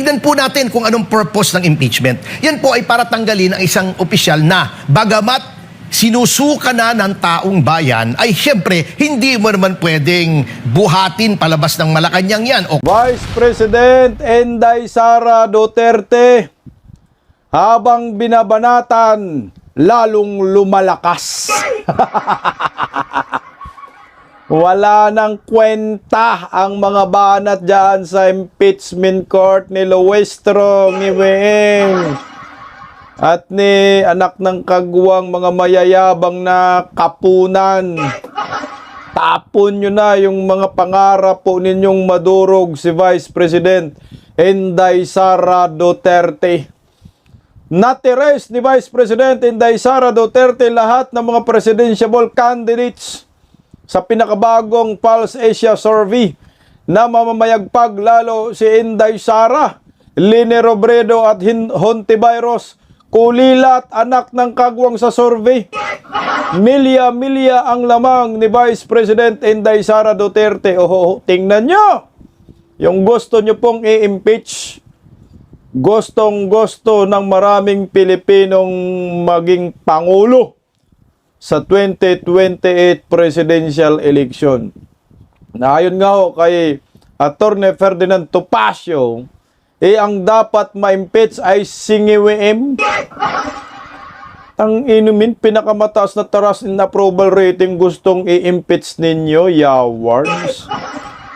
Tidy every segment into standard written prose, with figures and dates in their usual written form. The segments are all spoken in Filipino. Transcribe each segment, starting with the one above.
Tignan po natin kung anong purpose ng impeachment. Yan po ay para tanggalin ang isang opisyal na bagamat sinusuka na ng taong bayan, ay siyempre hindi mo naman pwedeng buhatin palabas ng Malacanang yan. Vice President Inday Sara Duterte, habang binabanatan, lalong lumalakas. Wala nang kwenta ang mga banat dyan sa impeachment court ni Luistro Ngiwieng at ni anak ng kagwang mga mayayabang na kapunan. Tapon nyo na yung mga pangarap po ninyong madurog si Vice President Inday Sara Duterte. Natires ni Vice President Inday Sara Duterte lahat ng mga presidential candidates sa pinakabagong Pulse Asia Survey na mamamayagpag lalo si Inday Sara, Leni Robredo at Hontiveros. Kulilat anak ng kagwang sa survey. Milya-milya ang lamang ni Vice President Inday Sara Duterte. Tingnan nyo. Yung gusto nyo pong i-impeach. Gustong-gusto ng maraming Pilipinong maging Pangulo sa 2028 presidential election. Na ayon nga ho kay Atty. Ferdinand Topacio, ang dapat ma-impeach ay si Ngiwieng. Ang inumin, pinakamataas na trust in approval rating gustong i-impeach ninyo, yawards.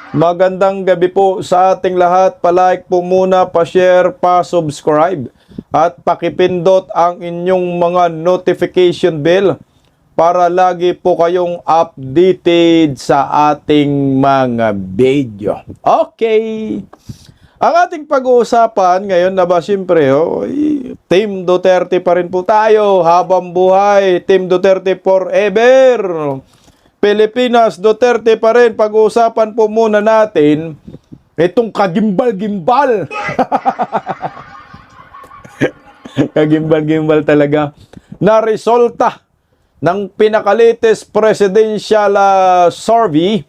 Magandang gabi po sa ating lahat. Pa-like po muna, pa-share, pa-subscribe at pakipindot ang inyong mga notification bell para lagi po kayong updated sa ating mga video. Okay. Ang ating pag-uusapan ngayon na ba siyempre, Team Duterte pa rin po tayo. Habang buhay, Team Duterte forever. Pilipinas, Duterte pa rin. Pag-uusapan po muna natin itong kagimbal-gimbal. Kagimbal-gimbal talaga. Na resulta ng pinakalites presidential survey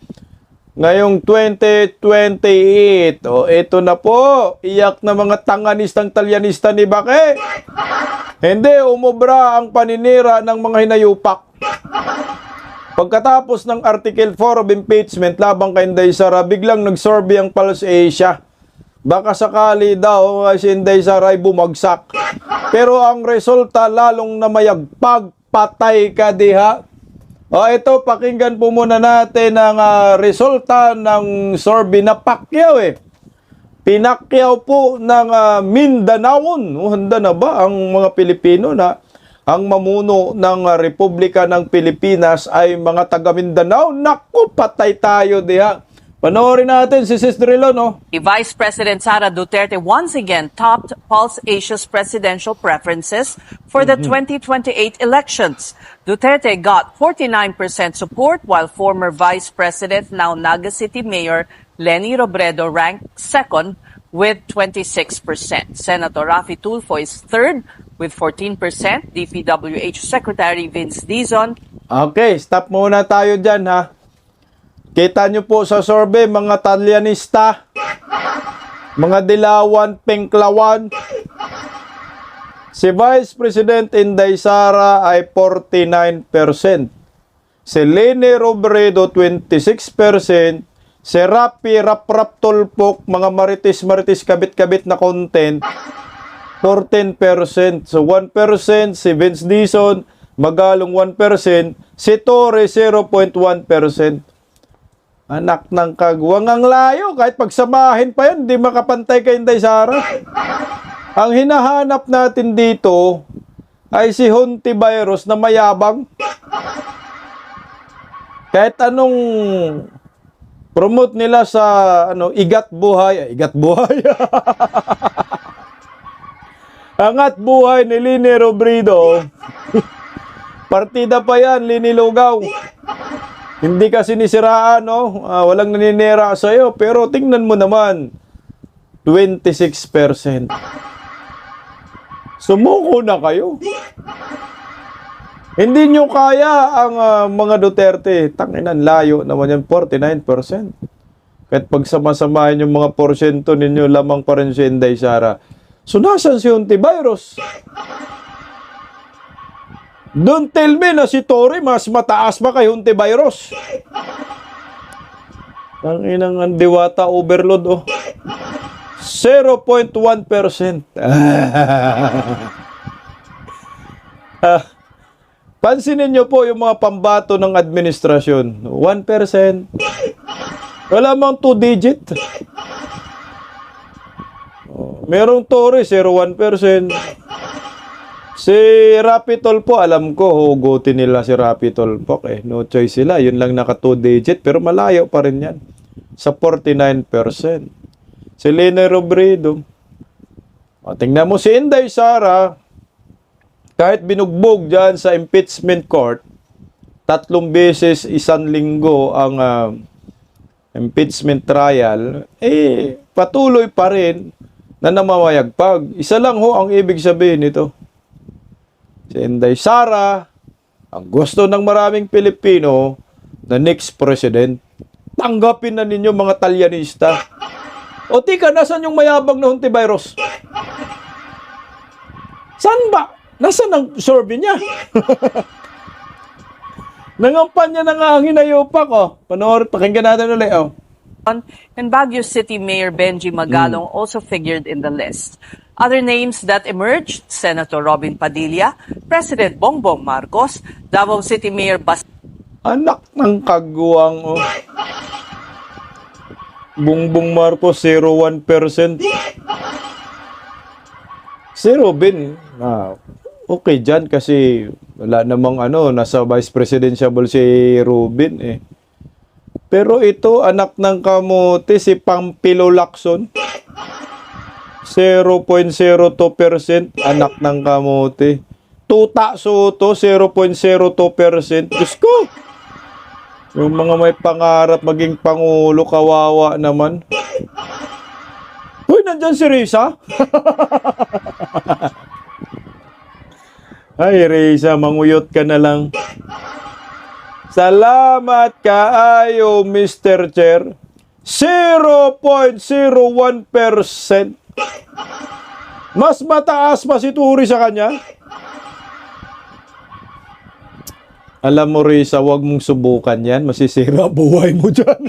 ngayong 2028. Ito na po. Iyak na mga tanganistang talyanista ni Bake. Hindi, umubra ang paninira ng mga hinayupak. Pagkatapos ng Article 4 of Impeachment labang kay Inday Sara, biglang nag-survey ang Pulse Asia. Baka sakali daw si Inday Sara ay bumagsak. Pero ang resulta lalong namayagpag. Patay ka diha. Ito, pakinggan po muna natin ang resulta ng survey na Pacquiao Pinacquiao po ng Mindanaon. Handa na ba ang mga Pilipino na ang mamuno ng Republika ng Pilipinas ay mga taga Mindanao? Naku, patay tayo diha. Panoorin natin si Sis Drilo, no? Vice President Sara Duterte once again topped Pulse Asia's presidential preferences for the 2028 elections. Duterte got 49% support while former Vice President, now Naga City Mayor Leni Robredo ranked second with 26%. Senator Raffy Tulfo is third with 14%. DPWH Secretary Vince Dizon. Okay, stop muna tayo dyan, ha? Kita nyo po sa survey, mga talyanista, mga dilawan, penklawan. Si Vice President Inday Sara ay 49%. Si Leni Robredo, 26%. Si Raffy Rap Tulfo, mga maritis-maritis kabit-kabit na content, 14%. So 1%. Si Vince Dizon, magalong 1%. Si Torre, 0.1%. Anak ng kagwang, ang layo. Kahit pagsamahin pa yan, hindi makapantay kay Inday Sara. Ang hinahanap natin dito ay si Hontiveros na mayabang. Kahit anong promote nila sa igat buhay. Igat buhay. Angat buhay ni Leni Robredo. Partida pa yan, Leni Lugaw. Hindi kasi nisiraan, no? Walang naninira sa'yo. Pero tingnan mo naman, 26%. Sumuko na kayo. Hindi nyo kaya ang mga Duterte. Tanginan, layo naman yan, 49%. Kahit pagsama-samahin yung mga porsyento ninyo, lamang pa rin si Inday Sara. So, nasan si Hontiveros? Don't tell me na si Tory mas mataas ba kay Hontiveros? Ang inang ang diwata overload, oh. 0.1%. Pansinin nyo po yung mga pambato ng administrasyon. 1%. Wala mang 2 digit. Merong Tory, 0.1%. Si Rapitol po, alam ko, hugutin nila si Rapitol po. No choice sila. Yun lang naka 2 digit. Pero malayo pa rin yan. Sa 49%. Si Lene Robredo. O, tingnan mo si Inday Sara. Kahit binugbog dyan sa impeachment court, 3 beses 1 linggo ang impeachment trial, patuloy pa rin na namamayagpag. Isa lang ho ang ibig sabihin nito. Si Inday Sara, ang gusto ng maraming Pilipino na next president. Tanggapin na ninyo mga Talyanista. O tika, nasan yung mayabang na Hontiveros? Saan ba? Nasaan ang survey niya? Nangampanya na nga ang hinayopak, oh. Pakinggan natin ulit, oh. And Baguio City Mayor Benji Magalong also figured in the list. Other names that emerged, Senator Robin Padilla, President Bongbong Marcos, Davao City Mayor Bas... Anak ng kagwang, oh. Bongbong Marcos, 0.1%. Si Robin, okay dyan kasi wala namang nasa vice presidential si Robin eh. Pero ito, anak ng kamote, si Pampilo Lacson. 0.02%, anak ng kamote. Tuta Soto, 0.02%. Diyos ko! Yung mga may pangarap maging pangulo, kawawa naman. Uy, nandyan si Risa? Ay, Risa, manguyot ka na lang. Salamat kaayo, Mr. Chair. 0.01%. Mas mataas pa si Turi sa kanya. Alam mo, Risa, wag mong subukan yan. Masisira buhay mo dyan.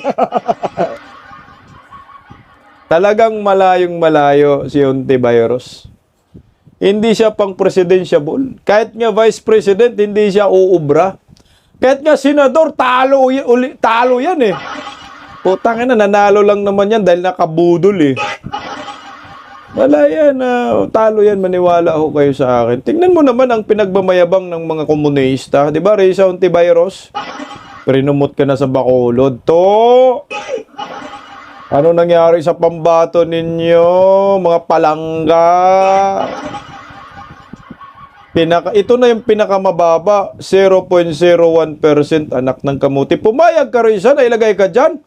Talagang malayong malayo si Hontiveros. Hindi siya pang presidentiable. Kahit nga vice president, hindi siya uubra. Kahit nga senador, talo yan eh. Putang ina, nanalo lang naman yan dahil nakabudol eh. Wala yan, talo yan, maniwala ho kayo sa akin. Tingnan mo naman ang pinagmamayabang ng mga komunista. Di ba, Risa Hontiveros? Prinumot ka na sa Bacolod. To! Ano nangyari sa pambato ninyo, mga palangga? Ito na yung pinakamababa, 0.01%, anak ng kamuti. Pumayag ka rin siya, nailagay ka dyan.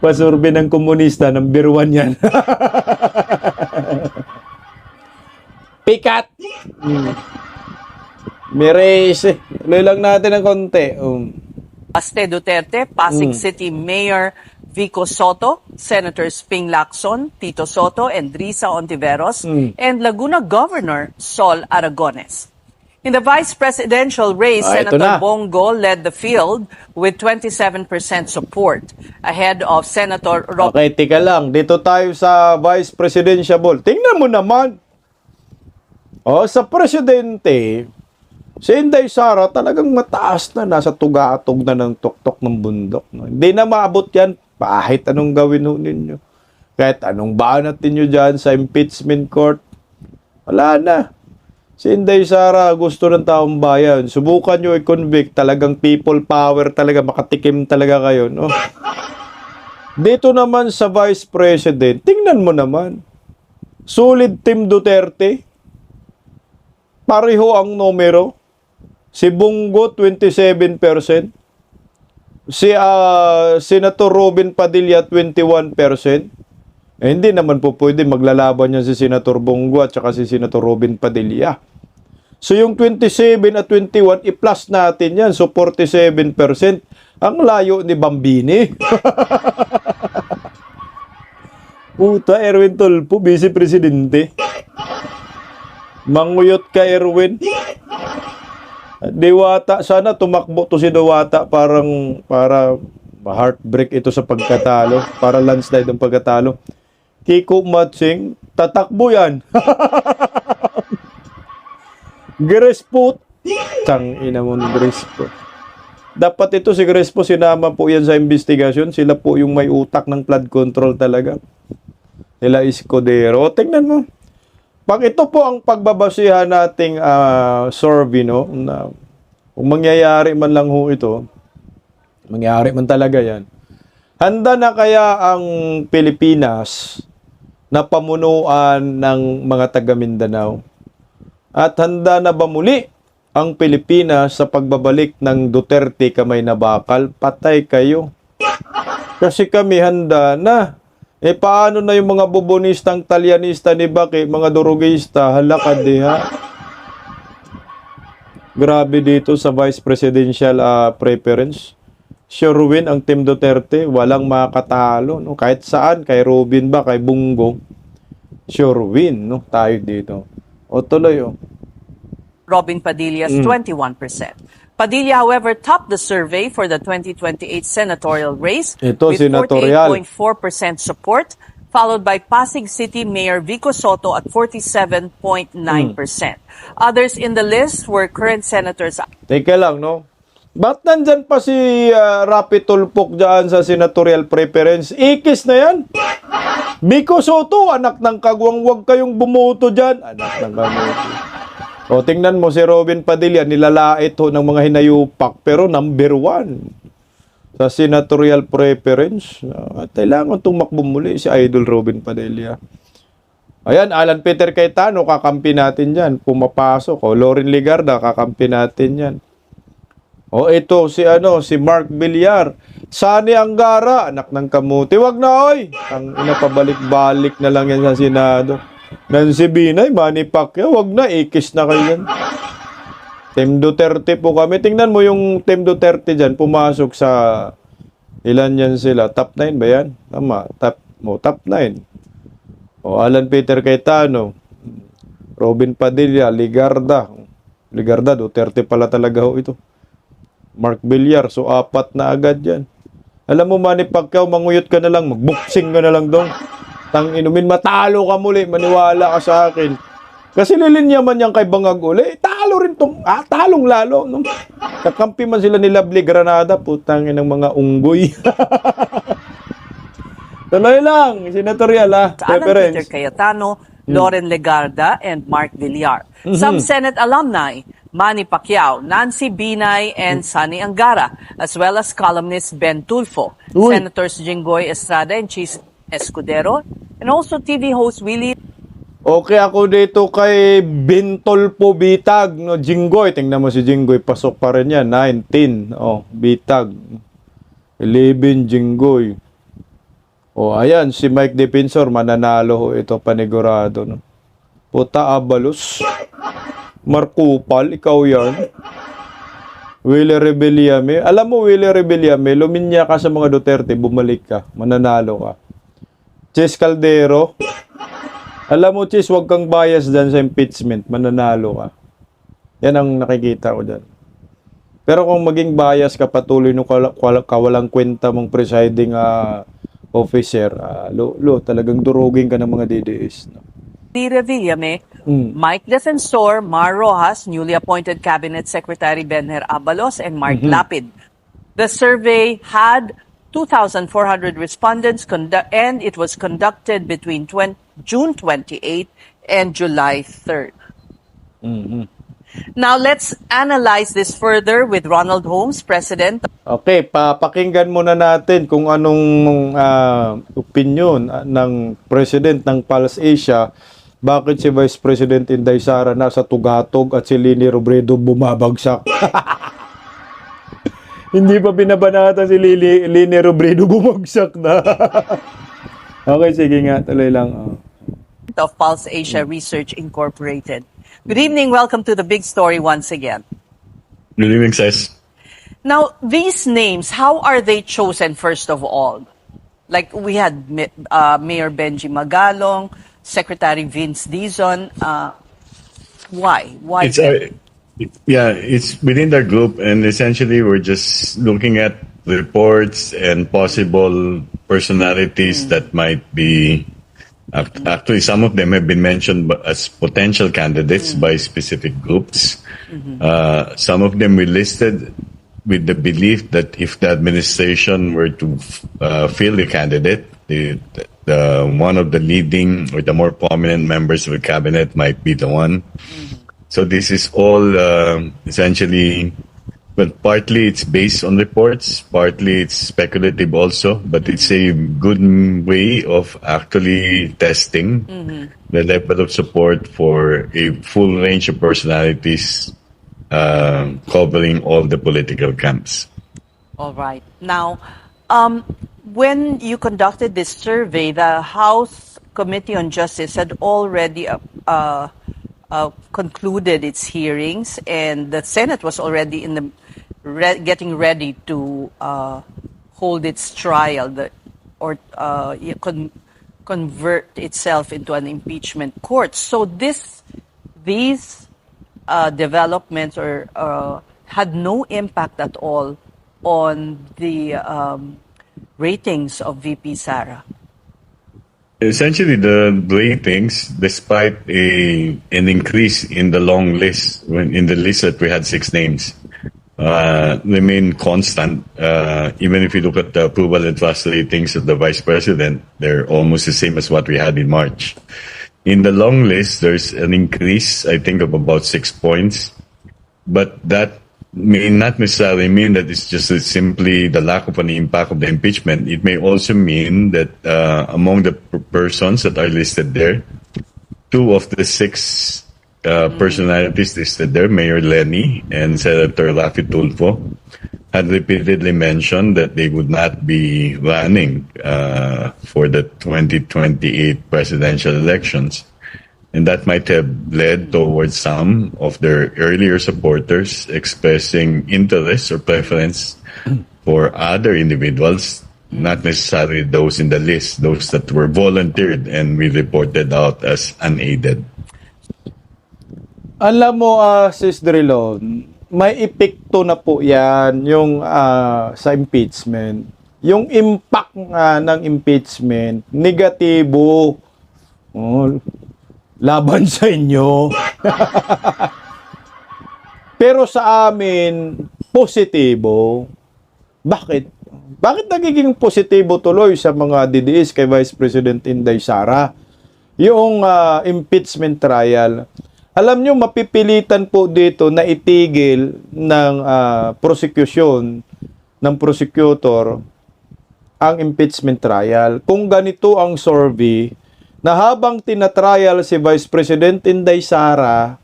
Pasurbe ng komunista, number 1 yan. Pikat! Mirese. Tuloy lang natin ng konti. Baste Duterte, Pasig City Mayor Vico Soto, Senators Ping Lacson, Tito Soto, and Risa Hontiveros, and Laguna Governor Sol Aragones. In the vice presidential race, ito Senator na. Bongo led the field with 27% support, ahead of Senator Rob. Okay, tika lang. Dito tayo sa vice presidential. Tingnan mo naman. Sa presidente, si Inday Sara talagang mataas na. Nasa tugatog na ng tuktok ng bundok. No? Hindi na maabot yan. Kahit anong gawin ho ninyo. Kahit anong banat ninyo dyan sa impeachment court. Wala na. Si Inday Sara gusto ng taong bayan. Subukan nyo i-convict. Talagang people power talaga. Makatikim talaga kayo. No? Dito naman sa vice president, tingnan mo naman. Solid Team Duterte. Pareho ang numero. Si Bongo, 27%. Si Senator Robin Padilla, 21%. Hindi naman po pwede maglalaban yan si Senator Bongo at saka si Senator Robin Padilla. So yung 27 at 21, i-plus natin yan. So 47%. Ang layo ni Bambini. Puta, Erwin Tulfo, Vice Presidente. Manguyot ka, Erwin. Diwata, sana tumakbo to si Diwata para heartbreak ito sa pagkatalo. Para landslide ang pagkatalo. Kiko Matsing, tatakbo yan. Grespo. Tang ina mo ni Grespo. Dapat ito si Grespo, sinama po yan sa investigasyon. Sila po yung may utak ng flood control talaga. Sila Escudero. Tingnan mo. Pag ito po ang pagbabasihan nating survey, no, na kung mangyayari man lang ho ito, mangyayari man talaga yan. Handa na kaya ang Pilipinas na pamunuan ng mga taga Mindanao? At handa na ba muli ang Pilipinas sa pagbabalik ng Duterte kamay na bakal? Patay kayo. Kasi kami handa na. Paano na yung mga bubonistang talyanista ni Baki, mga durugista, halakad diha. Grabe dito sa vice presidential preference. Sure win ang Team Duterte, walang makatalo. No? Kahit saan, kay Robin ba, kay Bungo. Sure win, no? Tayo dito. O tuloy, oh. Robin Padilla's 21%. Padilla, however, topped the survey for the 2028 senatorial race Ito, with senatorial. 48.4% support, followed by Pasig City Mayor Vico Soto at 47.9%. Others in the list were current senators. Teka lang, no? Ba't nandyan pa si Rapi Tulfo dyan sa senatorial preference? Ikis na yan. Vico Soto, anak ng kagwang, wag kayong bumoto dyan. Anak ng kamoto. O, tingnan mo si Robin Padilla, nilalait ho ng mga hinayupak, pero number 1 sa senatorial preference. Kailangan tumakbo muli si Idol Robin Padilla. Ayan, Alan Peter Cayetano, kakampi natin yan. Pumapasok. O, Loren Legarda, kakampi natin yan. O, ito, si Mark Villar. Sani Angara, anak ng kamuti. Wag na, oy! Ang inapabalik-balik na lang yan sa Senado. Nancy Binay, Manny Pacquiao, wag na, ikis na kayo yan. Team Duterte po kami. Tingnan mo yung Team Duterte dyan, pumasok sa, ilan yan sila? Top 9 ba yan? Tama, top 9. O, Alan Peter Cayetano, Robin Padilla, Legarda, Duterte pala talaga ho ito. Mark Villar, so 4 na agad yan. Alam mo, Manny Pacquiao, manguyot ka na lang, magboxing ka na lang dong. Tang inumin, matalo ka muli, maniwala ka sa akin. Kasi lilinyaman yan kay Bangag uli, talo rin tong, talong lalo. No? Kakampi man sila ni Lovely Granada, putang inang mga unggoy. Tuloy lang, senatorial Alan preference. Peter Cayetano, Loren Legarda, and Mark Villar. Some Senate alumni, Manny Pacquiao, Nancy Binay, and Sani Angara, as well as columnist Ben Tulfo, Uy. Senators Jinggoy Estrada and Chis Escudero, and also TV host Willie Okay ako dito kay Bintolpo Bitag, no, Jinggoy. Tingnan mo si Jinggoy, pasok pa rin yan. 19, Bitag. 11, Jinggoy. Ayan, si Mike Defensor, mananalo ho ito, panigurado. No? Puta Abalos. Marcupal, ikaw yan. Willie Rebeliame. Alam mo, Willie Rebeliame, luminya ka sa mga Duterte, bumalik ka, mananalo ka. Ches Caldero. Alam mo, Ches, huwag kang bias dyan sa impeachment, mananalo ka. Yan ang nakikita ko dyan. Pero kung maging bias ka, patuloy nung kawalang kwenta mong presiding officer, talagang durugin ka ng mga DDS. No? Revillame, Mike Defensor, Mar Rojas, newly appointed Cabinet Secretary Benher Abalos, and Mark Lapid. The survey had 2,400 respondents and it was conducted between June 28 and July 3rd. Now let's analyze this further with Ronald Holmes, President. Okay, papakinggan muna natin kung anong opinion ng President ng Pulse Asia. Bakit si Vice President Inday Sara nasa tugatog at si Leni Robredo bumabagsak? Hindi pa binabanata si Leni Robredo, bumagsak na. Okay, sige nga, tuloy lang. Of Pulse Asia Research Incorporated. Good evening. Welcome to the big story once again. Good evening, Ses. Now, these names, how are they chosen, first of all? Like we had Mayor Benji Magalong, Secretary Vince Dizon. Why? Why? It's it's within the group, and essentially we're just looking at reports and possible personalities that might be. Actually, some of them have been mentioned as potential candidates by specific groups. Some of them we listed with the belief that if the administration were to fill the candidate, the one of the leading or the more prominent members of the cabinet might be the one. So this is all essentially, but partly it's based on reports, partly it's speculative also, but it's a good way of actually testing the level of support for a full range of personalities covering all the political camps. All right. Now, when you conducted this survey, the House Committee on Justice had already concluded its hearings, and the Senate was already in the getting ready to hold its trial, convert itself into an impeachment court. So these developments had no impact at all on the ratings of VP Sara. Essentially, the ratings, despite an increase in the long list, in the list that we had 6 names, remain constant. Even if you look at the approval and trust ratings of the vice president, they're almost the same as what we had in March. In the long list, there's an increase, I think, of about 6 points, but that may not necessarily mean that it's just simply the lack of an impact of the impeachment. It may also mean that among the persons that are listed there, 2 of the 6 personalities listed there, Mayor Lenny and Senator Rafi Tulfo, had repeatedly mentioned that they would not be running for the 2028 presidential elections. And that might have led towards some of their earlier supporters expressing interest or preference for other individuals, not necessarily those in the list, those that were volunteered and we reported out as unaided. Alam mo, Sis Drilon, may epekto na po yan yung sa impeachment. Yung impact ng impeachment, negatibo. Oh, laban sa inyo. Pero sa amin, positibo. Bakit? Bakit nagiging positibo tuloy sa mga DDS kay Vice President Inday Sara? Yung impeachment trial. Alam nyo, mapipilitan po dito na itigil ng prosecution ng prosecutor ang impeachment trial. Kung ganito ang survey, na habang tinatrial si Vice President Inday Sara,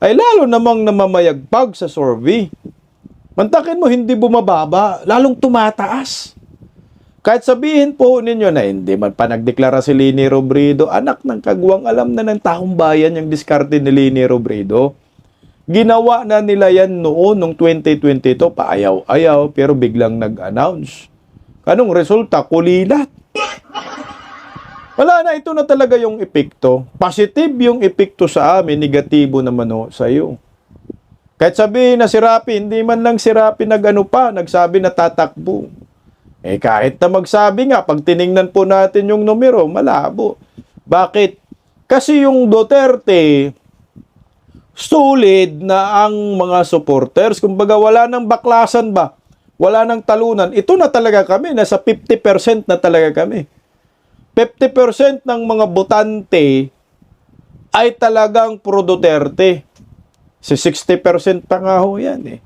ay lalo namang namamayagpag sa survey. Mantakin mo, hindi bumababa, lalong tumataas. Kahit sabihin po ninyo na hindi man pa nagdeklara si Leni Robredo, anak ng kagwang, alam na ng taong bayan yung diskarte ni Leni Robredo. Ginawa na nila yan noon, noong 2022, paayaw-ayaw, pero biglang nag-announce. Anong resulta? Kulilat. Wala na, ito na talaga yung epekto. Positive yung epekto sa amin, negatibo naman sa iyo. Kahit sabihin na si Rapi, hindi man lang si Rapi nagsabi na tatakbo. Eh kahit na magsabi nga, pag tiningnan po natin yung numero, malabo. Bakit? Kasi yung Duterte, solid na ang mga supporters. Kumbaga wala nang baklasan ba? Wala nang talunan. Ito na talaga kami, nasa 50% na talaga kami. 50% ng mga botante ay talagang pro-Duterte. Si 60% pa nga ho yan eh.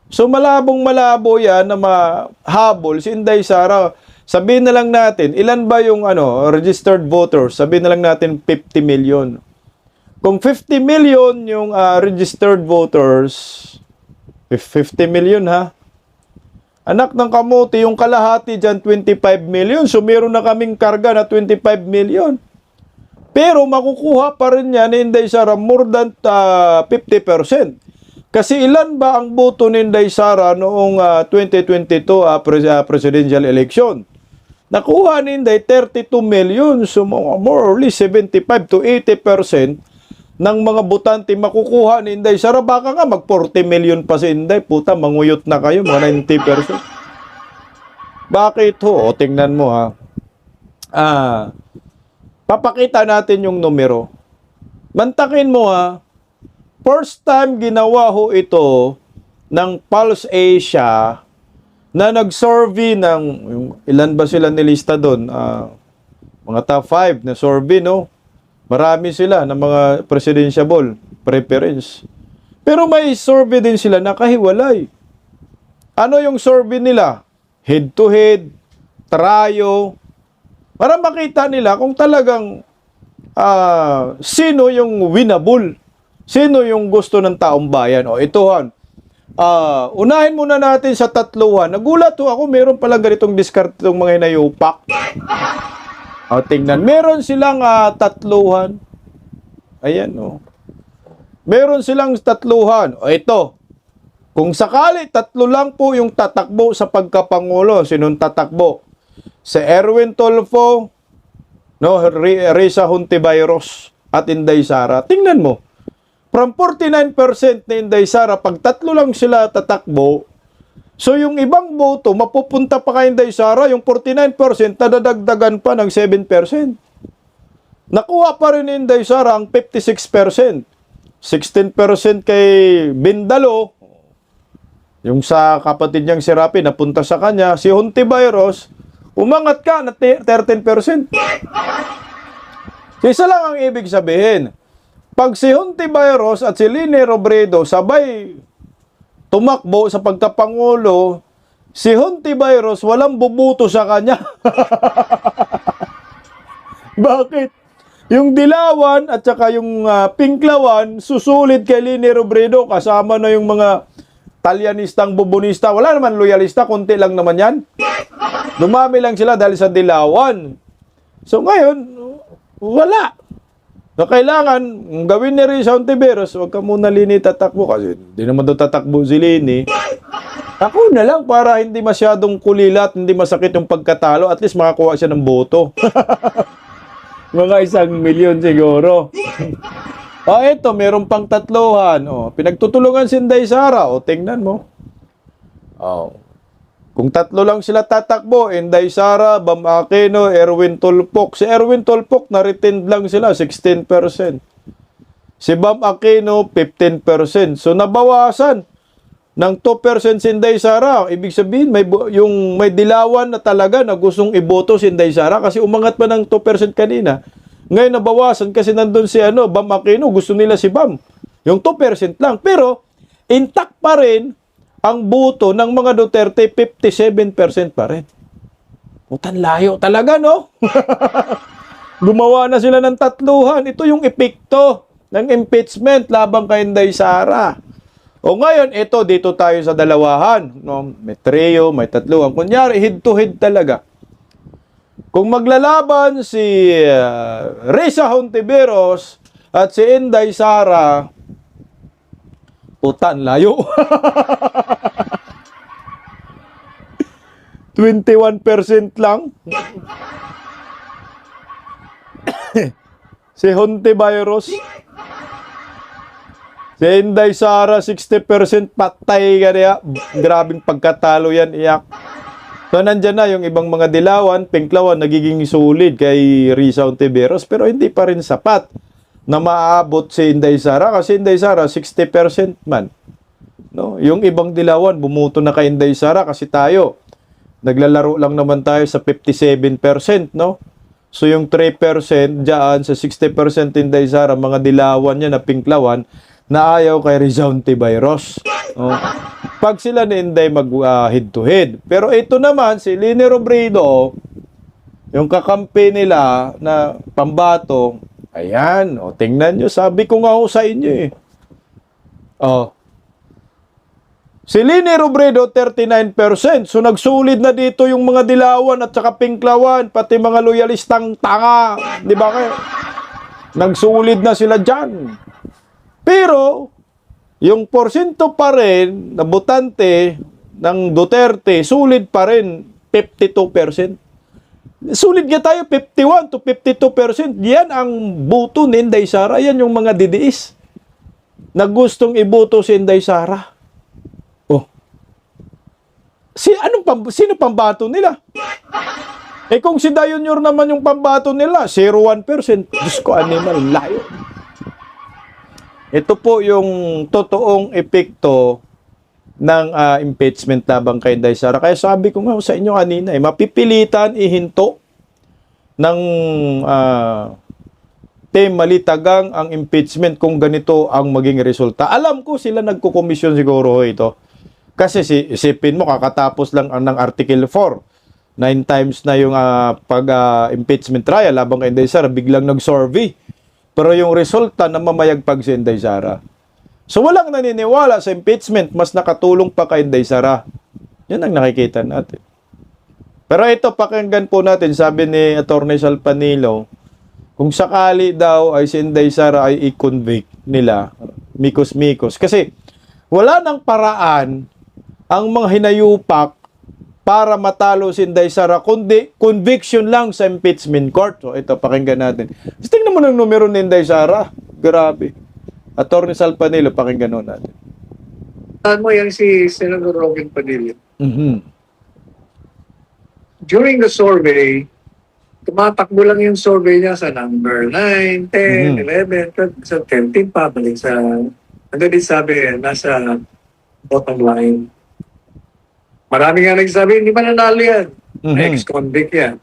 So malabong-malabo yan na mahabol si Inday Sara. Sabihin na lang natin, ilan ba yung registered voters? Sabihin na lang natin 50 million. Kung 50 million yung registered voters, 50 million ha, anak ng kamote, yung kalahati dyan, 25 million. So, meron na kaming karga na 25 million. Pero makukuha pa rin yan ni Inday Sara more than 50%. Kasi ilan ba ang boto ni Inday Sara noong 2022 presidential election? Nakuha ni Inday 32 million. So more or less 75 to 80% ng mga botante makukuha ni Inday Sara. Baka nga mag 40 million pa si Inday. Puta, manguyot na kayo, mga 90%. Bakit ho? O, tingnan mo ha. Papakita natin yung numero. Mantakin mo ha. First time ginawa ho ito ng Pulse Asia na nag-survey ng, ilan ba sila nilista doon? Mga top 5 na survey, no? Marami sila ng mga presidential preference. Pero may survey din sila na kahiwalay. Ano yung survey nila? Head-to-head, trio, para makita nila kung talagang sino yung winnable. Sino yung gusto ng taong bayan? O, ito han. Unahin muna natin sa tatluhan. Nagulat ho ako, meron palang ganitong discard itong mga hinayupak. O, tingnan. Meron silang tatluhan. Ayan, o. Meron silang tatluhan. O, ito. Kung sakali, tatlo lang po yung tatakbo sa pagkapangulo. Sinong tatakbo? Si Erwin Tulfo, no, Risa Hontiveros, at Inday Sara. Tingnan mo. From 49% ni Inday Sara, pag tatlo lang sila tatakbo, so yung ibang boto, mapupunta pa kay Inday Sara, yung 49%, nadadagdagan pa ng 7%. Nakuha pa rin ni Inday Sara ang 56%. 16% kay Bindalo, yung sa kapatid niyang si Rapi, napunta sa kanya. Si Hontiveros, umangat ka na 13%. Isa lang ang ibig sabihin. Pag si Hontiveros at si Leni Robredo sabay tumakbo sa pagkapangulo, si Hontiveros walang bubuto sa kanya. Bakit? Yung Dilawan at saka yung Pinklawan susulit kay Leni Robredo, kasama na yung mga Talyanistang bubunista. Wala naman loyalista, konti lang naman yan. Dumami lang sila dahil sa Dilawan. So ngayon, wala. Na kailangan gawin ni Risa Hontiveros, wag ka muna Leni tatakbo kasi hindi naman daw tatakbo si Leni. Ako na lang para hindi masyadong kulilat, hindi masakit yung pagkatalo, at least makakuha siya ng boto. Mga 1 milyon siguro. Ito, meron pang tatluhan. Pinagtutulungan si Inday Sara. Tingnan mo. Kung tatlo lang sila tatakbo, Inday Sara, Bam Aquino, Erwin Tulfo. Si Erwin Tulfo, na-retained lang sila, 16%. Si Bam Aquino, 15%. So, nabawasan ng 2% si Inday Sara. Ibig sabihin, may Dilawan na talaga na gustong iboto si Inday Sara kasi umangat pa ng 2% kanina. Ngayon, nabawasan kasi nandun si Bam Aquino. Gusto nila si Bam. Yung 2% lang. Pero, intact pa rin ang boto ng mga Duterte, 57% pa rin. Utan layo talaga, no? Gumawa na sila ng tatluhan. Ito yung epekto ng impeachment labang kay Inday Sara. Ngayon, dito tayo sa dalawahan. No? May trio, may tatluhan. Kunyari, head-to-head talaga. Kung maglalaban si Risa Hontiveros at si Inday Sara, putan layo. 21% lang. Si Hontiveros. Si Inday Sara, 60%, patay ka niya. Grabing pagkatalo yan, iyak. So, nandyan na yung ibang mga Dilawan, Pinklawan, nagiging solid kay Risa Hontiveros, pero hindi pa rin sapat na maaabot si Inday Sara kasi Inday Sara 60% man. No, yung ibang Dilawan bumuto na kay Inday Sara kasi tayo naglalaro lang naman tayo sa 57%, no? So yung 3% diyan sa 60% Inday Sara, mga Dilawan niya na Pinklawan na ayaw kay Risa Hontiveros. Pag sila ni Inday mag head to head. Pero ito naman si Leni Robredo, yung kakampi nila na pambato. Ayan, tingnan nyo. Sabi ko nga sa inyo si Leni Robredo, 39%. So, nagsulid na dito yung mga Dilawan at saka Pinklawan, pati mga loyalistang tanga. Di ba kayo? Nagsulid na sila dyan. Pero, yung porsyento pa rin na botante ng Duterte, sulit pa rin 52%. Sulit nga tayo 51 to 52%. Yan ang boto ni Inday Sara. Yan yung mga didiis na gustong iboto si Inday Sara. Oh. Sino pambato nila? Eh kung si Dayon Yor naman yung pambato nila, 0.1%. Diyos ko, animal, layo. Ito po yung totoong epekto ng impeachment labang kay Inday Sara. Kaya sabi ko nga sa inyo kanina, mapipilitan ihinto ng malitagang ang impeachment kung ganito ang maging resulta. Alam ko sila nagkukomisyon siguro ito. Kasi isipin mo, kakatapos lang ng Article 4. 9 times na yung impeachment trial labang kay Inday Sara, biglang nag-survey. Pero yung resulta na mamayagpag si Inday Sara. So walang naniniwala sa impeachment, mas nakatulong pa kay Inday Sara. Yan ang nakikita natin. Pero ito, pakinggan po natin, sabi ni Atty. Salpanilo, kung sakali daw ay si Inday Sara ay i-convict nila, mikos-mikos. Kasi wala nang paraan ang mga hinayupak para matalo si Inday Sara, kundi conviction lang sa impeachment court. So ito, pakinggan natin. Tingnan mo ng numero ni Inday Sara. Grabe. Atty. Salpanilo, pakinggan natin. Mo yan si Senator Robin Padilla. During the survey, tumatakbo lang yung survey niya sa number 9, 10, 11, 12, sa 13 pa, balik sa, ano din sabi, nasa bottom line. Marami nga nagsabi, hindi mananalo yan. Ex-convict yan.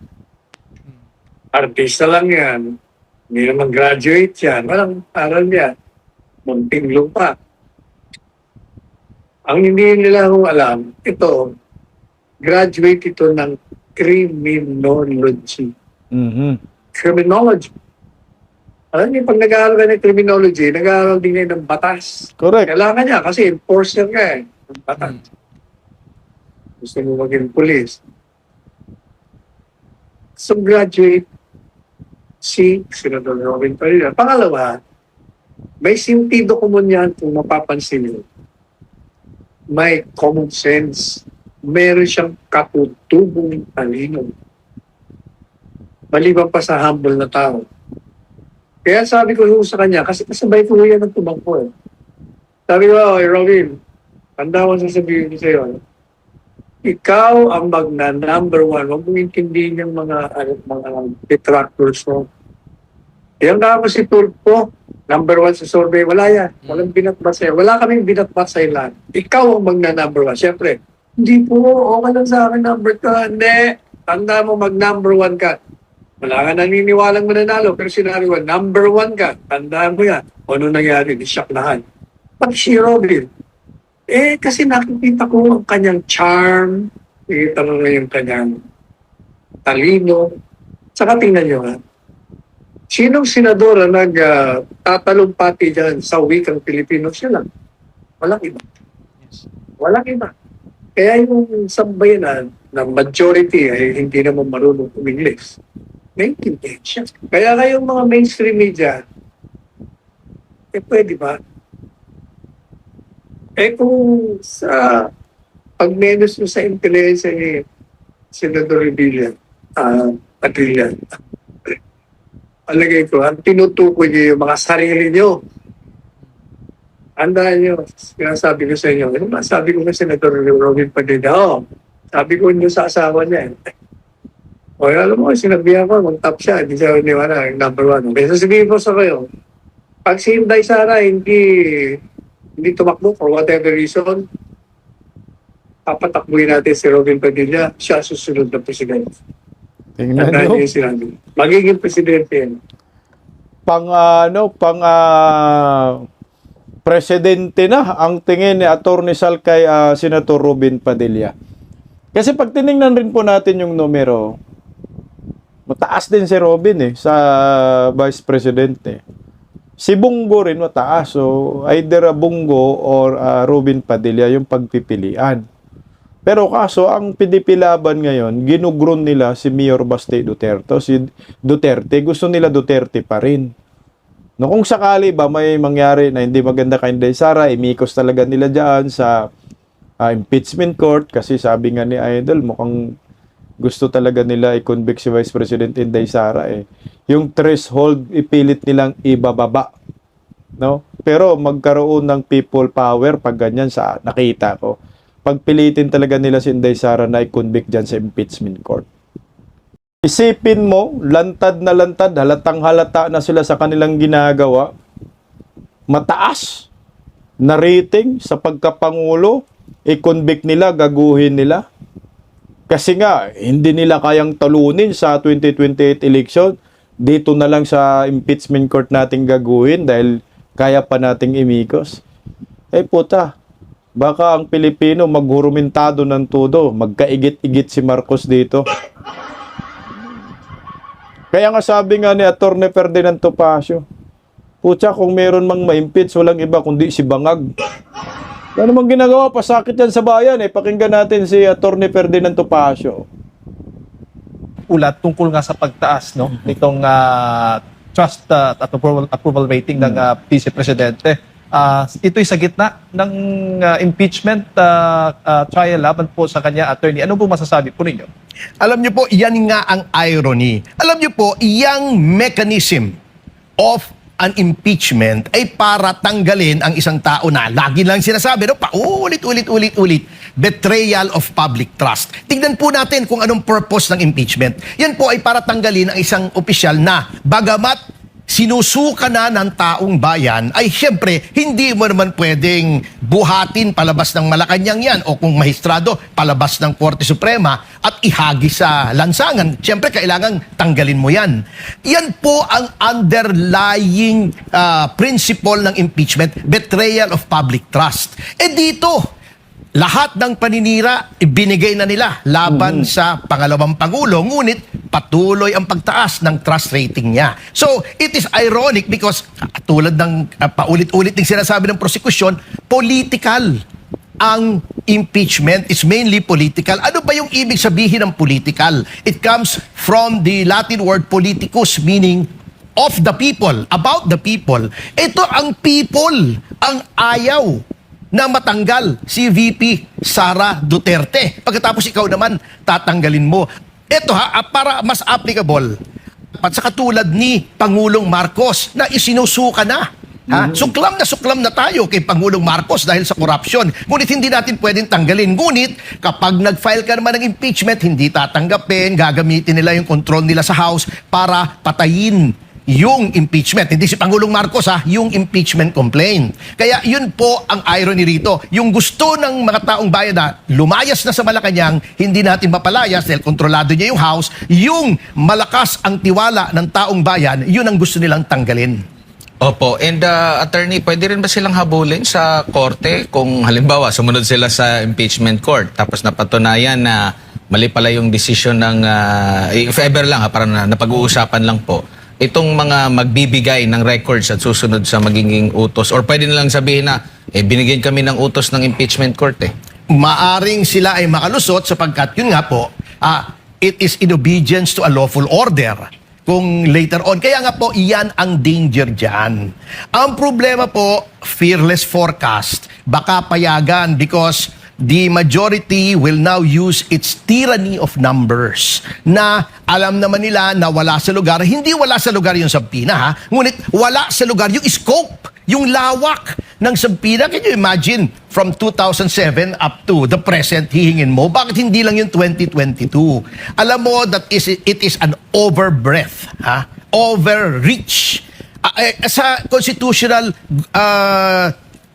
Artista lang yan. Hindi naman graduate yan. Walang aral yan. Munting lupa. Ang hindi nila alam, ito, graduate ito ng criminology. Criminology. Alam niyo, pag nag-aaral ka ng criminology, nag-aaral din ngayon ng batas. Correct. Kailangan niya kasi enforcer ka ng batas. Gusto mo maging police. So, graduate si Senator Robin Padilla. Pangalawa, may sentido komon yan kung mapapansin niyo. May common sense. Meron siyang katutubong talino. Maliban pa sa humble na tao. Kaya sabi ko sa kanya, kasi kasabay ko yan ng tumangko. Sabi ko, oh, Robin, tanda ko sasabihin ko sa'yo. Ikaw ang number one. Huwag mong intindihin yung mga detractors mo. Yung nga mo si Tulpo, number one sa survey, wala yan. Walang binatbas sa'yo. Wala kaming binatbas sa'yo lahat. Ikaw ang number one. Siyempre, hindi po, okay lang sa akin number 2. Hindi. Tanda mo number one ka. Wala ka naniniwalang mananalo, pero sinabi ko, number 1 ka. Tandaan mo yan. O ano nangyari? Disyaklahan. Pag si Robin, kasi nakikita ko ang kanyang charm, nakikita ko yung kanyang talino. Saka tingnan nyo ha, sinong senador na nagtatalumpati dyan sa wikang Pilipino? Siya lang. Walang iba. Walang iba. Kaya yung sambayanan na majority ay hindi naman marunong English. Maintindihan siya. Kaya kayong mga mainstream media, pwede ba? Kung sa pag-menos mo sa intelligence ni Senator Padilla, alagay ko, ang tinutukoy niyo yung mga sarili niyo. Andaan niyo, sinasabi ko sa inyo, sabi ko na Senator Robin Padilla, sabi ko niyo sa asawa niya, o alam mo, sinabihan ko, mag-top siya, hindi siya niwala, number 1. Okay, sasabihin ko sa kayo, pag si Inday Sara hindi tumakbo for whatever reason, papatakbuhin natin si Robin Padilla, siya susunod na presidente. Tingnan nyo. Magiging presidente yan. Presidente na ang tingin ni Atty. Sal kay Senator Robin Padilla. Kasi pag tinignan rin po natin yung numero, mataas din si Robin sa Vice Presidente. Si Bungo rin mataas. So, either Bungo or Robin Padilla yung pagpipilian. Pero kaso, ang PDP laban ngayon, ginugron nila si Mayor Baste Duterte. Si Duterte, gusto nila Duterte pa rin. No, kung sakali ba may mangyari na hindi maganda kay Inday Sara, imikos talaga nila dyan sa impeachment court kasi sabi nga ni Idol, mukhang gusto talaga nila i-convict si Vice President Inday Sara eh. Yung threshold, ipilit nilang ibababa. No? Pero magkaroon ng people power pag ganyan sa nakita ko. Pagpilitin talaga nila si Inday Sara na i-convict dyan sa impeachment court. Isipin mo, lantad na lantad, halatang halata na sila sa kanilang ginagawa. Mataas na rating sa pagkapangulo, i-convict nila, gaguhin nila. Kasi nga, hindi nila kayang talunin sa 2028 election. Dito na lang sa impeachment court nating gaguhin dahil kaya pa nating imikos. Eh puta, baka ang Pilipino maghurumentado ng todo, magkaigit-igit si Marcos dito. Kaya nga sabi nga ni Atty. Ferdinand Topacio, putya kung meron mang ma-impeach, walang iba kundi si Bangag. Ano mang ginagawa, pasakit yan sa bayan eh. Pakinggan natin si Atty. Ferdinand Topacio. Ulat tungkol nga sa pagtaas no nitong trust at approval rating ng Vice Presidente. Ito'y sa gitna ng impeachment trial laban po sa kanya, attorney. Ano po masasabi po ninyo? Alam niyo po, yan nga ang irony. Alam niyo po, yung mechanism of an impeachment ay para tanggalin ang isang tao na lagi lang sinasabi, no? Paulit-ulit. Betrayal of public trust. Tignan po natin kung anong purpose ng impeachment. Yan po ay para tanggalin ang isang opisyal na bagamat sinusuka na ng taong bayan, ay syempre, hindi mo naman pwedeng buhatin palabas ng Malacanang yan o kung mahistrado, palabas ng Korte Suprema at ihagi sa lansangan. Syempre, kailangan tanggalin mo yan. Yan po ang underlying principle ng impeachment, betrayal of public trust. Eh dito, lahat ng paninira, ibinigay na nila laban sa pangalawang Pangulo, ngunit patuloy ang pagtaas ng trust rating niya. So, it is ironic because tulad ng paulit-ulit ng sinasabi ng prosekusyon, political. Ang impeachment is mainly political. Ano ba yung ibig sabihin ng political? It comes from the Latin word politicus, meaning of the people, about the people. Ito ang people, ang ayaw na matanggal si VP Sara Duterte. Pagkatapos ikaw naman, tatanggalin mo. Ito para mas applicable. At sa katulad ni Pangulong Marcos na isinusuka na. Suklam na tayo kay Pangulong Marcos dahil sa korupsyon. Ngunit hindi natin pwedeng tanggalin. Ngunit kapag nag-file ka naman ng impeachment, hindi tatanggapin, gagamitin nila yung control nila sa House para patayin yung impeachment. Hindi si Pangulong Marcos yung impeachment complaint. Kaya yun po ang irony rito. Yung gusto ng mga taong bayan na lumayas na sa Malacanang, hindi natin mapalayas dahil kontrolado niya yung House. Yung malakas ang tiwala ng taong bayan, yun ang gusto nilang tanggalin. Opo. And attorney, pwede rin ba silang habulin sa korte kung halimbawa sumunod sila sa impeachment court tapos napatunayan na mali pala yung decision ng if ever lang parang napag-uusapan lang po itong mga magbibigay ng records at susunod sa magiging utos, or pwede nilang sabihin na binigyan kami ng utos ng impeachment court Maaring sila ay makalusot sapagkat yun nga po, it is in obedience to a lawful order. Kung later on, kaya nga po, iyan ang danger dyan. Ang problema po, fearless forecast. Baka payagan because the majority will now use its tyranny of numbers na alam naman nila na wala sa lugar. Hindi wala sa lugar yung Sampina, ngunit wala sa lugar yung scope, yung lawak ng Sampina. Can you imagine from 2007 up to the present hihingin mo? Bakit hindi lang yung 2022? Alam mo that it is an overbreadth, overreach. Sa constitutional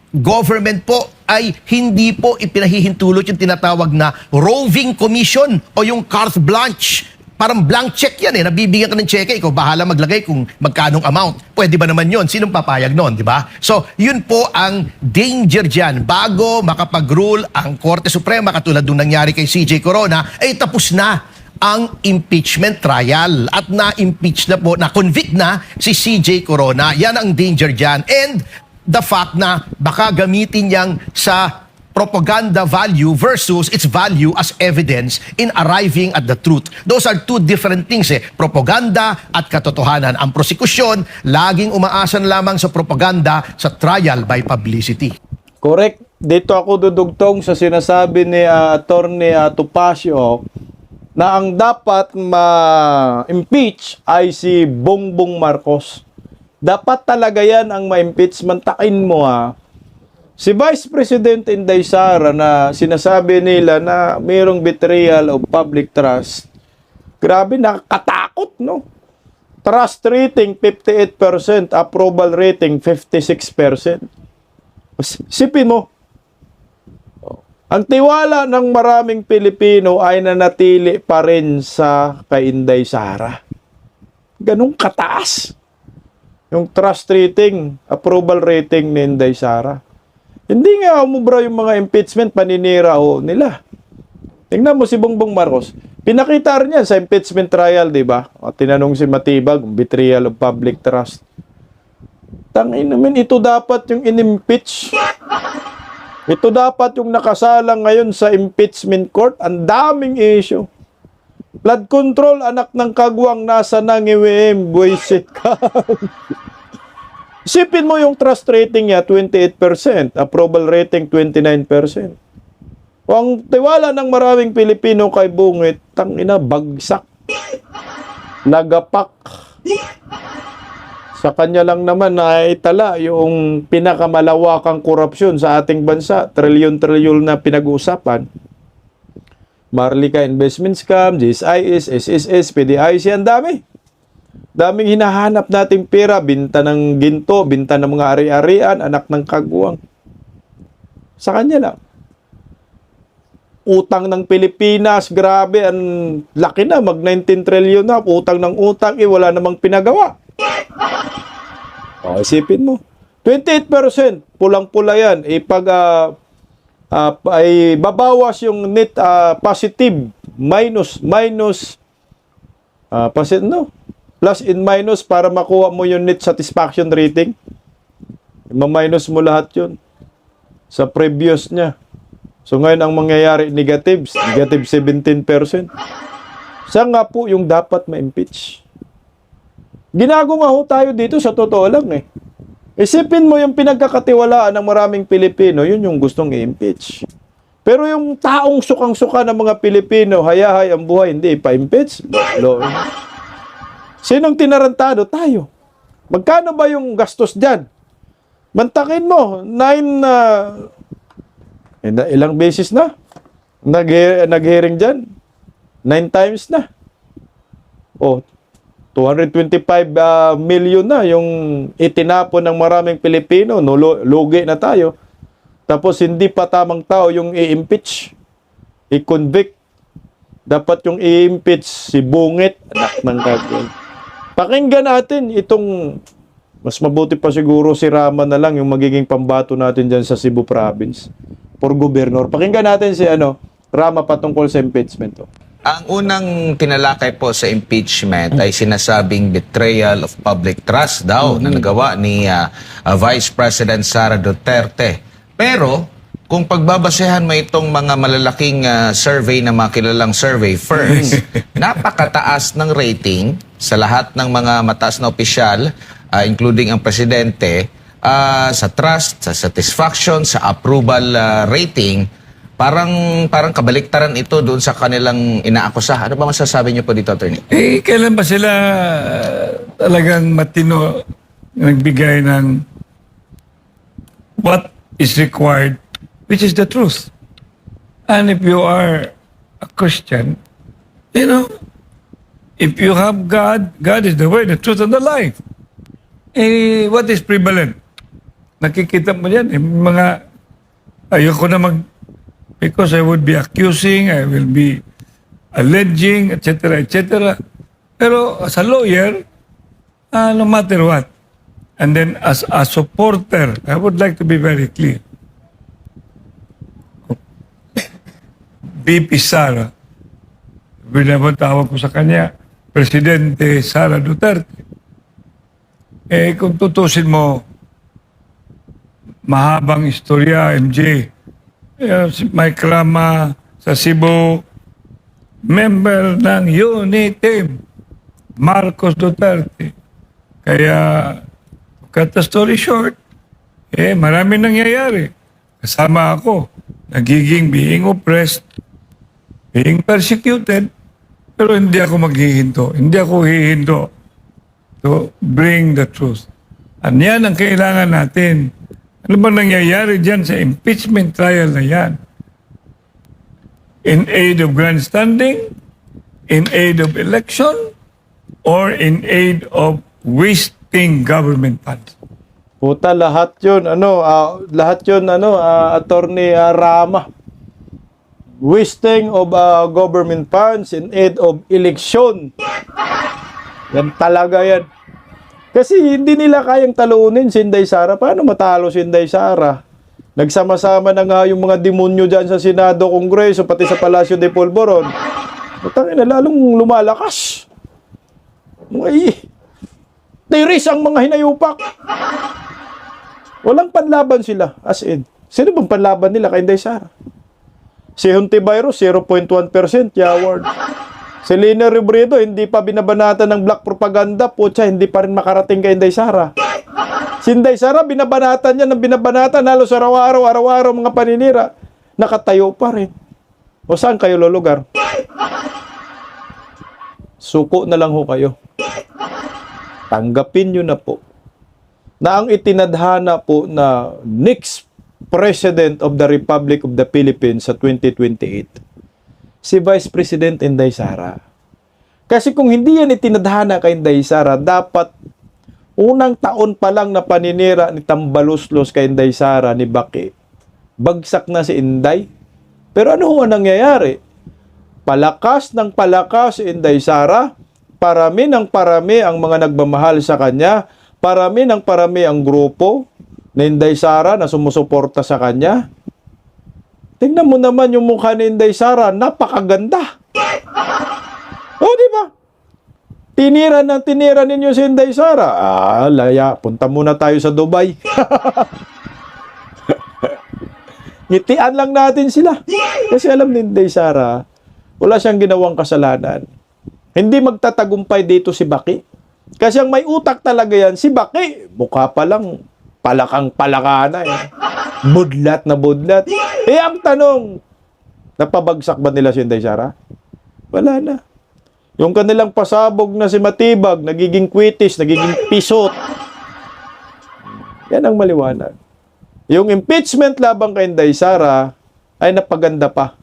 government po ay hindi po ipinahihintulot yung tinatawag na roving commission o yung carte blanche. Parang blank check yan nabibigyan ka ng cheque, ikaw bahala maglagay kung magkanong amount. Pwede ba naman yon? Sinong papayag nun, di ba? So, yun po ang danger dyan. Bago makapag-rule ang Korte Suprema, katulad nung nangyari kay CJ Corona, ay tapos na ang impeachment trial at na-impeach na po, na-convict na si CJ Corona. Yan ang danger dyan. And the fact na baka gamitin yang sa propaganda value versus its value as evidence in arriving at the truth. Those are two different things eh. Propaganda at katotohanan. Ang prosekusyon, laging umaasa na lamang sa propaganda sa trial by publicity. Correct. Dito ako dudugtong sa sinasabi ni Attorney Topacio na ang dapat ma-impeach ay si Bongbong Marcos. Dapat talaga yan ang ma-impeach. Mantakin mo si Vice President Inday Sara na sinasabi nila na mayroong betrayal of public trust. Grabe, nakakatakot, no? Trust rating 58%, approval rating 56%. Sipin mo, ang tiwala ng maraming Pilipino ay nanatili pa rin sa kay Inday Sara. Ganong kataas yung trust rating, approval rating ni Inday Sara. Hindi nga umubra yung mga impeachment, paninira nila. Tingnan mo si Bongbong Marcos. Pinakita rin yan sa impeachment trial, di ba? O, tinanong si Matibag, betrayal of public trust. Tangin naman, ito dapat yung in-impeach. Ito dapat yung nakasalang ngayon sa impeachment court. Ang daming issue. Flood control, anak ng kagwang, nasa nangiwim, buwisit ka. Isipin mo yung trust rating niya, 28%. Approval rating, 29%. O ang tiwala ng maraming Pilipino kay Bungit, tangina, bagsak. Nagapak. Sa kanya lang naman naitala yung pinakamalawakang korupsyon sa ating bansa. Trilyon-trilyon na pinag-uusapan. Marlica Investment Scam, GSIS, SSS, PDIC, ang dami. Daming hinahanap nating pera, binta ng ginto, binta ng mga ari-arian, anak ng kagwang. Sa kanya lang. Utang ng Pilipinas, grabe, ang laki na, mag 19 trillion na, utang ng utang, wala namang pinagawa. O, isipin mo. 28%, pulang-pula yan. Ay babawas yung net positive, plus and minus para makuha mo yung net satisfaction rating. Ma-minus mo lahat yun sa previous niya. So ngayon ang mangyayari negative 17%. Saan nga po yung dapat ma-impeach? Ginago nga ho tayo dito sa totoo lang eh. Isipin mo yung pinagkakatiwalaan ng maraming Pilipino, yun yung gustong i-impeach. Pero yung taong sukang-suka ng mga Pilipino, hayahay ang buhay, hindi pa-impeach. Sinong tinarantado? Tayo. Magkano ba yung gastos dyan? Mantakin mo, ilang beses na? Nag-hearing dyan? 9 times na. O, 225 million na yung itinapon ng maraming Pilipino. No, lugi na tayo. Tapos hindi pa tamang tao yung i-impeach. I-convict. Dapat yung i-impeach si Bungit. Anak ng kagwang. Pakinggan natin itong, mas mabuti pa siguro si Rama na lang yung magiging pambato natin dyan sa Cebu Province for Governor. Pakinggan natin si Rama patungkol sa impeachment. Ang unang tinalakay po sa impeachment ay sinasabing betrayal of public trust daw na nagawa ni Vice President Sara Duterte. Pero kung pagbabasehan mo itong mga malalaking survey na mga kilalang survey firms, napakataas ng rating sa lahat ng mga mataas na opisyal, including ang presidente, sa trust, sa satisfaction, sa approval rating. Parang kabaliktaran ito doon sa kanilang inaakusa. Ano ba masasabi niyo po dito, Attorney? Kailan ba sila talagang matino nagbigay ng what is required, which is the truth? And if you are a Christian, if you have God, God is the way, the truth, and the life. What is prevalent? Nakikita mo yan, mga ayoko na because I would be accusing, I will be alleging, etc., etc. Pero as a lawyer, no matter what, and then as a supporter, I would like to be very clear. VP Sara, binabantawag ko sa kanya, Presidente Sara Duterte. Kung tutusin mo, mahabang istorya, MJ, Si Mike Rama sa Cebu, member ng UNITIM, Marcos Duterte. Kaya, cut the story short, marami nangyayari. Kasama ako, nagiging being oppressed, being persecuted, pero hindi ako maghihinto. Hindi ako hihinto to bring the truth. At yan ang kailangan natin. Ano ba nangyayari dyan sa impeachment trial na yan? In aid of grandstanding, in aid of election, or in aid of wasting government funds? Puta, lahat yun, Attorney Rama. Wasting of government funds in aid of election. Yan talaga yan. Kasi hindi nila kayang talunin si Inday Sara. Paano matalo si Inday Sara? Nagsama-sama na nga yung mga demonyo dyan sa Senado, Kongreso, pati sa Palacio de Polvoron. Putang ina, lalong lumalakas. Ay, tiris ang mga hinayupak. Walang panlaban sila, as in. Sino bang panlaban nila kay Inday Sara? Si Hontiveros, 0.1% yaward. Si Lina Robredo, hindi pa binabanatan ng black propaganda. Putya, hindi pa rin makarating kay Inday Sara. Si Inday Sara, binabanatan niya ng binabanatan. Halos araw-araw mga paninira. Nakatayo pa rin. O saan kayo lulugar? Suko na lang ho kayo. Tanggapin nyo na po na ang itinadhana po na next President of the Republic of the Philippines sa 2028, si Vice President Inday Sara. Kasi kung hindi yan itinadhana kay Inday Sara, dapat unang taon pa lang na paninira ni Tambaluslos kay Inday Sara ni Baki, bagsak na si Inday. Pero ano ho ang nangyayari? Palakas ng palakas si Inday Sara, parami ng parami ang mga nagmamahal sa kanya, parami ng parami ang grupo na Inday Sara na sumusuporta sa kanya. Tingnan mo naman yung mukha ni Inday Sara, napakaganda. O, di ba? Tinira ninyo si Inday Sara. Laya, punta muna tayo sa Dubai. Ngitian lang natin sila. Kasi alam ni Inday Sara, wala siyang ginawang kasalanan. Hindi magtatagumpay dito si Baki. Kasi ang may utak talaga yan, si Baki, mukha pa lang, palakang-palaka na eh. Budlat na budlat. Ang tanong, napabagsak ba nila si Inday Sara? Wala na. Yung kanilang pasabog na si Matibag, nagiging kwitis, nagiging pisot. Yan ang maliwanag. Yung impeachment labang kay Inday Sara ay napaganda pa.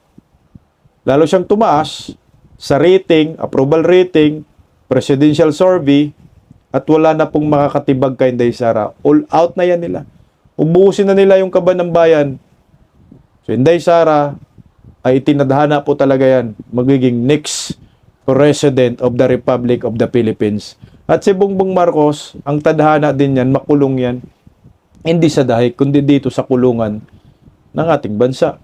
Lalo siyang tumaas sa rating, approval rating, presidential survey, at wala na pong makakatibag kay Inday Sara. All out na yan nila. Ubusin na nila yung kaban ng bayan. So Inday Sara ay itinadhana po talaga yan. Magiging next President of the Republic of the Philippines. At si Bongbong Marcos, ang tadhana din yan, makulong yan. Hindi sa dahig, kundi dito sa kulungan ng ating bansa.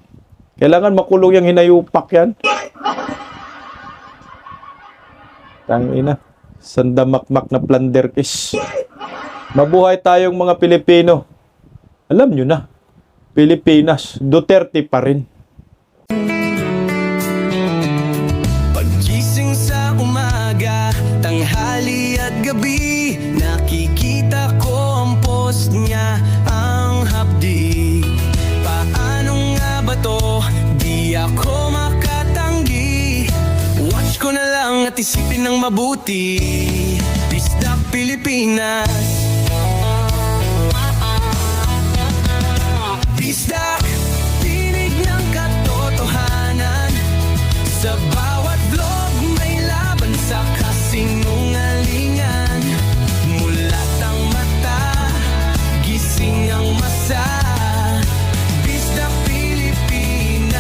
Kailangan makulong yung hinayupak yan. Tangina. Sandamakmak na planderkis. Mabuhay tayong mga Pilipino. Alam nyo na, Pilipinas, Duterte pa rin. Paggising sa umaga, tanghali at gabi, nakikita ko ang post niya, ang hapdi. Paano nga ba to? Di ako makatanggi. Watch ko na lang at isipin ng mabuti. Disdak Pilipinas. Disdak, tinig ng katotohanan. Sa bawat vlog may laban sa kasinungalingan. Mulat ang mata, gising ang masa. Disdak Pilipinas.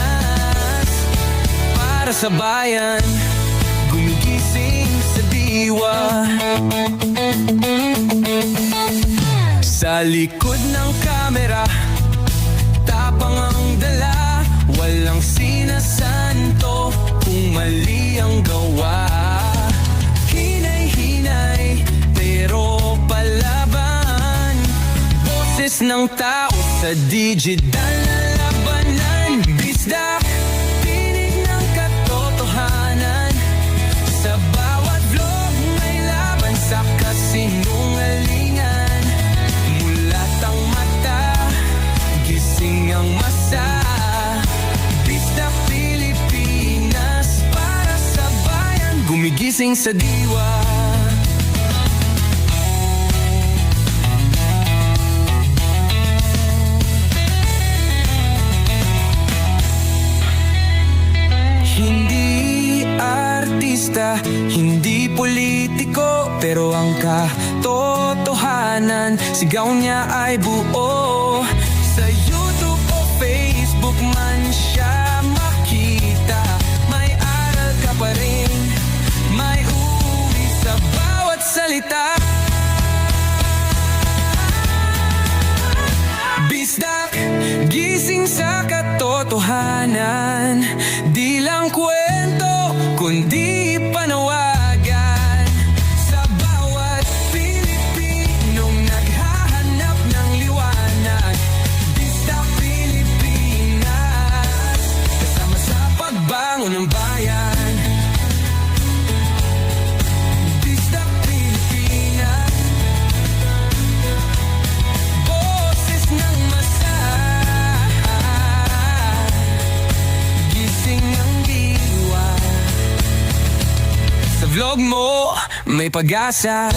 Para sa bayan, gumigising sa diwa. Sa likod ng kamera, tapang ang dala, walang sinasanto kung mali ang gawa. Hinay-hinay, pero palaban. Boses ng tao sa digital na labanan. gising sa diwa. Hindi artista, hindi politiko, pero ang katotohanan, sigaw niya ay buo. Sa YouTube o Facebook man siya makita, may aral ka pa rin, may uwi sa bawat salita. Bisdak, gising sa katotohanan, di lang kwento, kundi panawagan. Sa bawat Pilipinong naghahanap ng liwanag, Bisdak Pilipinas, kasama sa pagbangon ng bayan. Bisdak Pilipinas, boses ng masa, gising ng diwa. Sa vlog mo, may pag-asa.